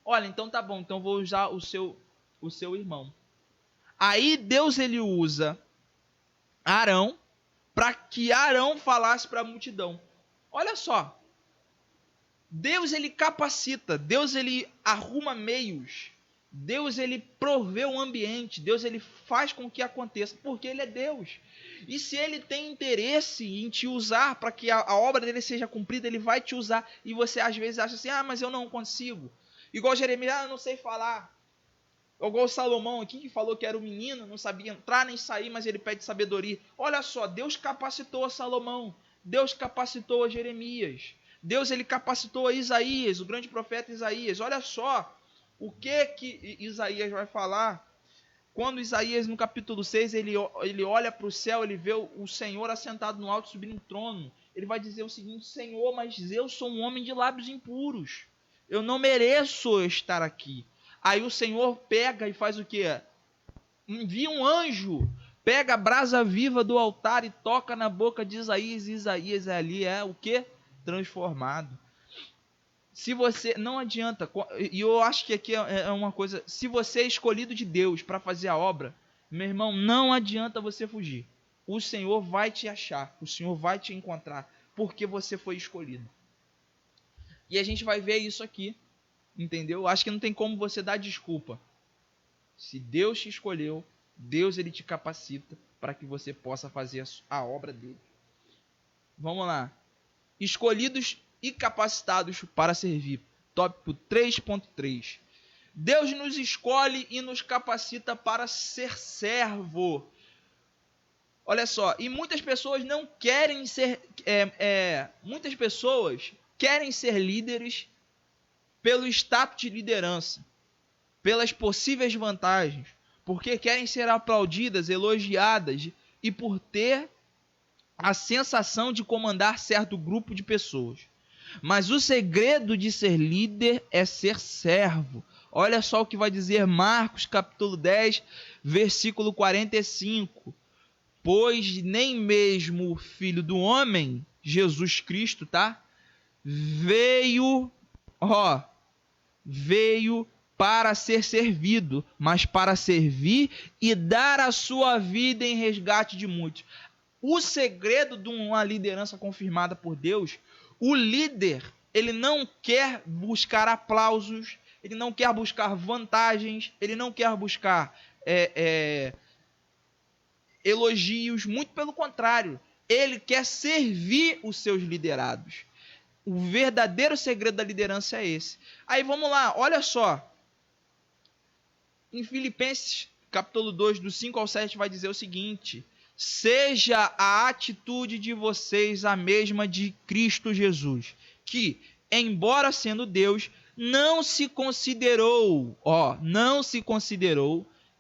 Olha, então tá bom, então vou usar o seu irmão. Aí Deus ele usa Arão para que Arão falasse para a multidão. Olha só, Deus ele capacita, Deus ele arruma meios, Deus ele provê um ambiente, Deus ele faz com que aconteça, porque ele é Deus. E se ele tem interesse em te usar para que a obra dele seja cumprida, ele vai te usar. E você às vezes acha assim, mas eu não consigo. Igual Jeremias, eu não sei falar. Igual o Salomão aqui, que falou que era um menino, não sabia entrar nem sair, mas ele pede sabedoria. Olha só, Deus capacitou a Salomão, Deus capacitou a Jeremias, Deus ele capacitou a Isaías, o grande profeta Isaías. Olha só o que Isaías vai falar. Quando Isaías, no capítulo 6, ele olha para o céu, ele vê o Senhor assentado no alto, subindo em trono. Ele vai dizer o seguinte: Senhor, mas eu sou um homem de lábios impuros. Eu não mereço estar aqui. Aí o Senhor pega e faz o quê? Envia um anjo, pega a brasa viva do altar e toca na boca de Isaías. E Isaías ali é o quê? Transformado. Se você, não adianta, e eu acho que aqui é uma coisa, se você é escolhido de Deus para fazer a obra, meu irmão, não adianta você fugir. O Senhor vai te achar, o Senhor vai te encontrar, porque você foi escolhido. E a gente vai ver isso aqui, entendeu? Acho que não tem como você dar desculpa. Se Deus te escolheu, Deus ele te capacita para que você possa fazer a obra dele. Vamos lá. Escolhidos e capacitados para servir. Tópico 3.3. Deus nos escolhe e nos capacita para ser servo. Olha só, e muitas pessoas não querem ser... muitas pessoas querem ser líderes pelo status de liderança, pelas possíveis vantagens, porque querem ser aplaudidas, elogiadas e por ter a sensação de comandar certo grupo de pessoas. Mas o segredo de ser líder é ser servo. Olha só o que vai dizer Marcos capítulo 10, versículo 45. Pois nem mesmo o Filho do Homem, Jesus Cristo, tá? Veio para ser servido, mas para servir e dar a sua vida em resgate de muitos. O segredo de uma liderança confirmada por Deus, o líder, ele não quer buscar aplausos, ele não quer buscar vantagens, ele não quer buscar elogios, muito pelo contrário, ele quer servir os seus liderados. O verdadeiro segredo da liderança é esse. Aí vamos lá, olha só. Em Filipenses capítulo 2, do 5 ao 7, vai dizer o seguinte: seja a atitude de vocês a mesma de Cristo Jesus, que, embora sendo Deus, não se considerou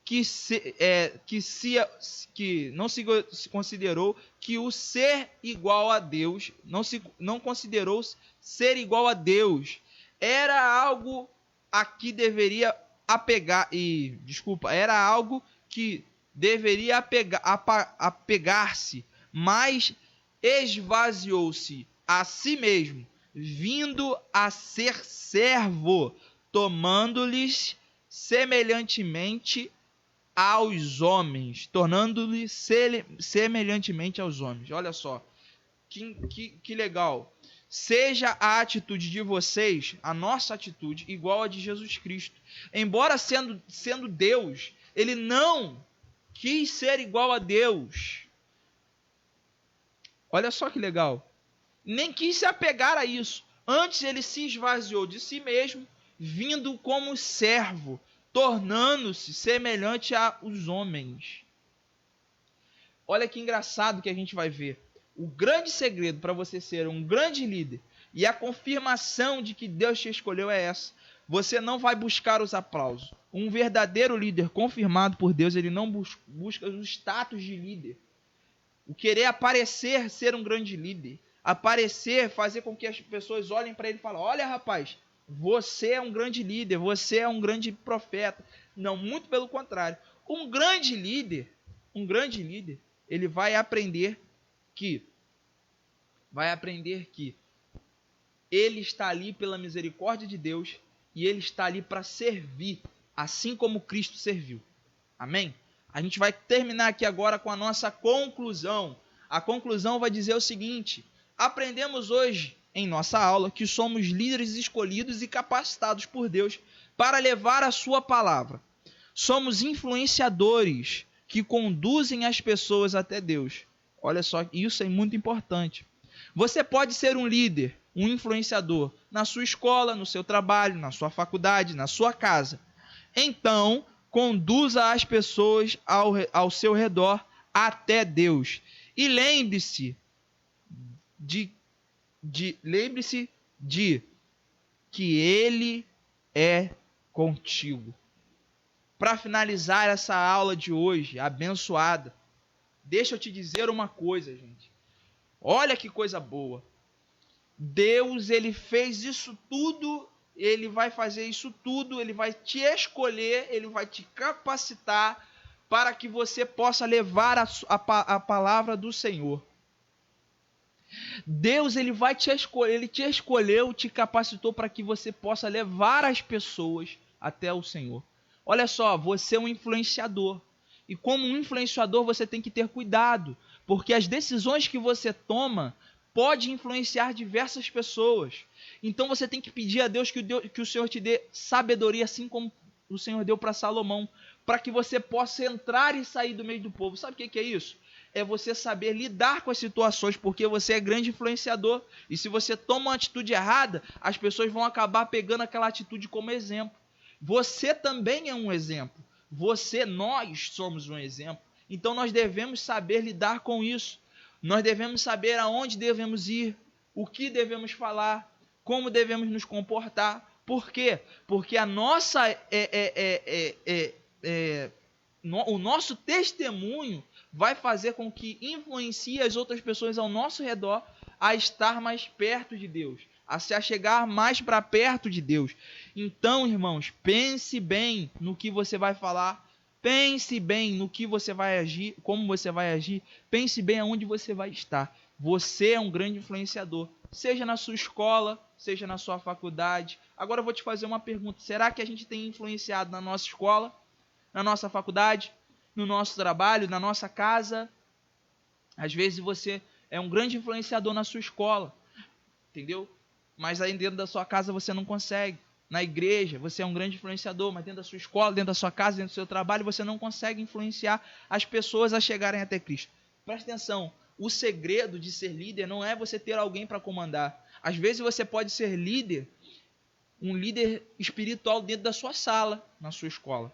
que o ser igual a Deus, não considerou ser igual a Deus era algo a que deveria era algo que deveria apegar-se, mas esvaziou-se a si mesmo, vindo a ser servo, tomando-lhes semelhantemente aos homens, tornando-lhe semelhantemente aos homens. Olha só, que legal. Seja a atitude de vocês, a nossa atitude, igual a de Jesus Cristo. Embora sendo Deus, ele não quis ser igual a Deus. Olha só que legal. Nem quis se apegar a isso. Antes ele se esvaziou de si mesmo, vindo como servo, tornando-se semelhante aos homens. Olha que engraçado que a gente vai ver. O grande segredo para você ser um grande líder e a confirmação de que Deus te escolheu é essa. Você não vai buscar os aplausos. Um verdadeiro líder confirmado por Deus, ele não busca o status de líder. O querer aparecer, ser um grande líder. Aparecer, fazer com que as pessoas olhem para ele e falem: olha, rapaz, você é um grande líder, você é um grande profeta. Não, muito pelo contrário. Um grande líder, ele vai aprender que ele está ali pela misericórdia de Deus e ele está ali para servir, assim como Cristo serviu. Amém? A gente vai terminar aqui agora com a nossa conclusão. A conclusão vai dizer o seguinte: aprendemos hoje em nossa aula que somos líderes escolhidos e capacitados por Deus para levar a sua palavra. Somos influenciadores que conduzem as pessoas até Deus. Olha só, isso é muito importante. Você pode ser um líder, um influenciador na sua escola, no seu trabalho, na sua faculdade, na sua casa. Então, conduza as pessoas ao seu redor até Deus. E lembre-se de que Ele é contigo. Para finalizar essa aula de hoje, abençoada, deixa eu te dizer uma coisa, gente. Olha que coisa boa. Deus, ele fez isso tudo, ele vai fazer isso tudo, ele vai te escolher, ele vai te capacitar para que você possa levar a palavra do Senhor. Deus, ele vai te escolher, ele te escolheu, te capacitou para que você possa levar as pessoas até o Senhor. Olha só, você é um influenciador. E como um influenciador, você tem que ter cuidado, porque as decisões que você toma pode influenciar diversas pessoas. Então você tem que pedir a Deus que o Senhor te dê sabedoria, assim como o Senhor deu para Salomão, para que você possa entrar e sair do meio do povo. Sabe o que é isso? É você saber lidar com as situações, porque você é grande influenciador. E se você toma uma atitude errada, as pessoas vão acabar pegando aquela atitude como exemplo. Você também é um exemplo. Nós somos um exemplo. Então nós devemos saber lidar com isso. Nós devemos saber aonde devemos ir, o que devemos falar, como devemos nos comportar. Por quê? Porque a nossa o nosso testemunho vai fazer com que influencie as outras pessoas ao nosso redor a estar mais perto de Deus, a se achegar mais para perto de Deus. Então, irmãos, pense bem no que você vai falar, pense bem no que você vai agir, como você vai agir, pense bem aonde você vai estar. Você é um grande influenciador, seja na sua escola, seja na sua faculdade. Agora eu vou te fazer uma pergunta: será que a gente tem influenciado na nossa escola, na nossa faculdade, no nosso trabalho, na nossa casa? Às vezes você é um grande influenciador na sua escola, entendeu? Mas aí dentro da sua casa você não consegue. Na igreja você é um grande influenciador, mas dentro da sua escola, dentro da sua casa, dentro do seu trabalho, você não consegue influenciar as pessoas a chegarem até Cristo. Presta atenção, o segredo de ser líder não é você ter alguém para comandar. Às vezes você pode ser líder, um líder espiritual dentro da sua sala, na sua escola,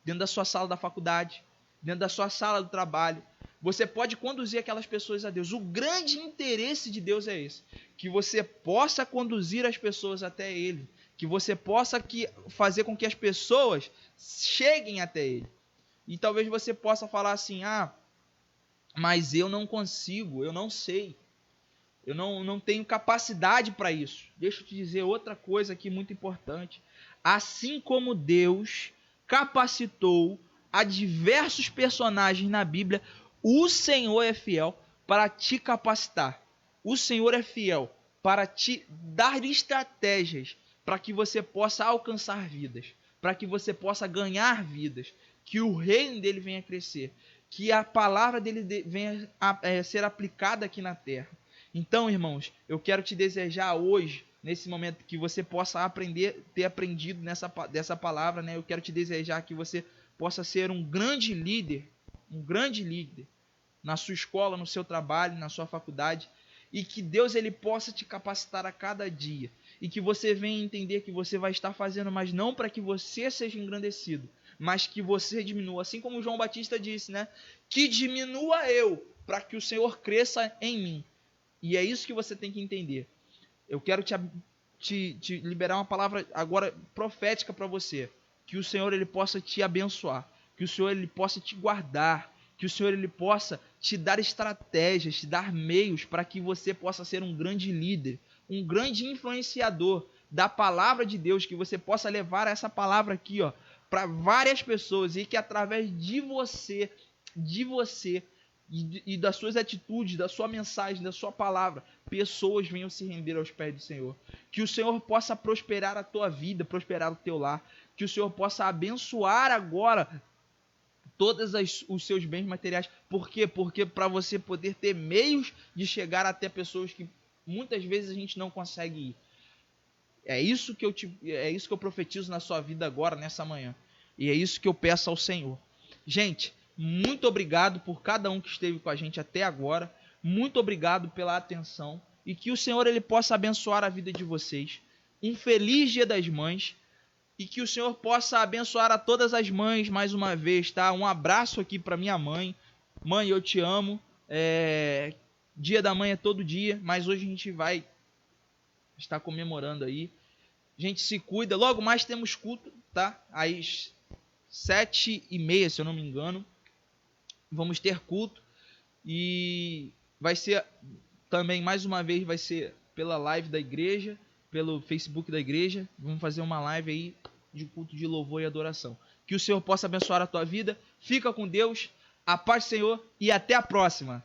dentro da sua sala da faculdade, dentro da sua sala do trabalho. Você pode conduzir aquelas pessoas a Deus. O grande interesse de Deus é esse: que você possa conduzir as pessoas até Ele, que você possa fazer com que as pessoas cheguem até Ele. E talvez você possa falar assim: mas eu não consigo, eu não sei, eu não tenho capacidade para isso. Deixa eu te dizer outra coisa aqui muito importante. Assim como Deus capacitou a diversos personagens na Bíblia, o Senhor é fiel para te capacitar. O Senhor é fiel para te dar estratégias para que você possa alcançar vidas, para que você possa ganhar vidas, que o reino dele venha a crescer, que a palavra dele venha a ser aplicada aqui na terra. Então, irmãos, eu quero te desejar hoje, nesse momento, que você possa ter aprendido dessa palavra, né? Eu quero te desejar que você possa ser um grande líder na sua escola, no seu trabalho, na sua faculdade, e que Deus ele possa te capacitar a cada dia, e que você venha entender que você vai estar fazendo, mas não para que você seja engrandecido, mas que você diminua, assim como João Batista disse, né? Que diminua eu, para que o Senhor cresça em mim. E é isso que você tem que entender. Eu quero te liberar uma palavra agora profética para você, que o Senhor ele possa te abençoar, que o Senhor ele possa te guardar, que o Senhor ele possa te dar estratégias, te dar meios para que você possa ser um grande líder, um grande influenciador da palavra de Deus, que você possa levar essa palavra aqui, para várias pessoas, e que através de você e das suas atitudes, da sua mensagem, da sua palavra, pessoas venham se render aos pés do Senhor. Que o Senhor possa prosperar a tua vida, prosperar o teu lar, que o Senhor possa abençoar agora todos os seus bens materiais. Por quê? Porque para você poder ter meios de chegar até pessoas que muitas vezes a gente não consegue ir. É isso que eu profetizo na sua vida agora, nessa manhã. E é isso que eu peço ao Senhor. Gente, muito obrigado por cada um que esteve com a gente até agora. Muito obrigado pela atenção. E que o Senhor ele possa abençoar a vida de vocês. Um feliz Dia das Mães. E que o Senhor possa abençoar a todas as mães mais uma vez, tá? Um abraço aqui para minha mãe. Mãe, eu te amo. Dia da Mãe é todo dia, mas hoje a gente vai estar comemorando aí. Gente, se cuida. Logo mais temos culto, tá? Às 7h30, se eu não me engano. Vamos ter culto. E vai ser também, mais uma vez, vai ser pela live da igreja, pelo Facebook da igreja. Vamos fazer uma live aí de culto de louvor e adoração. Que o Senhor possa abençoar a tua vida. Fica com Deus. A paz do Senhor e até a próxima.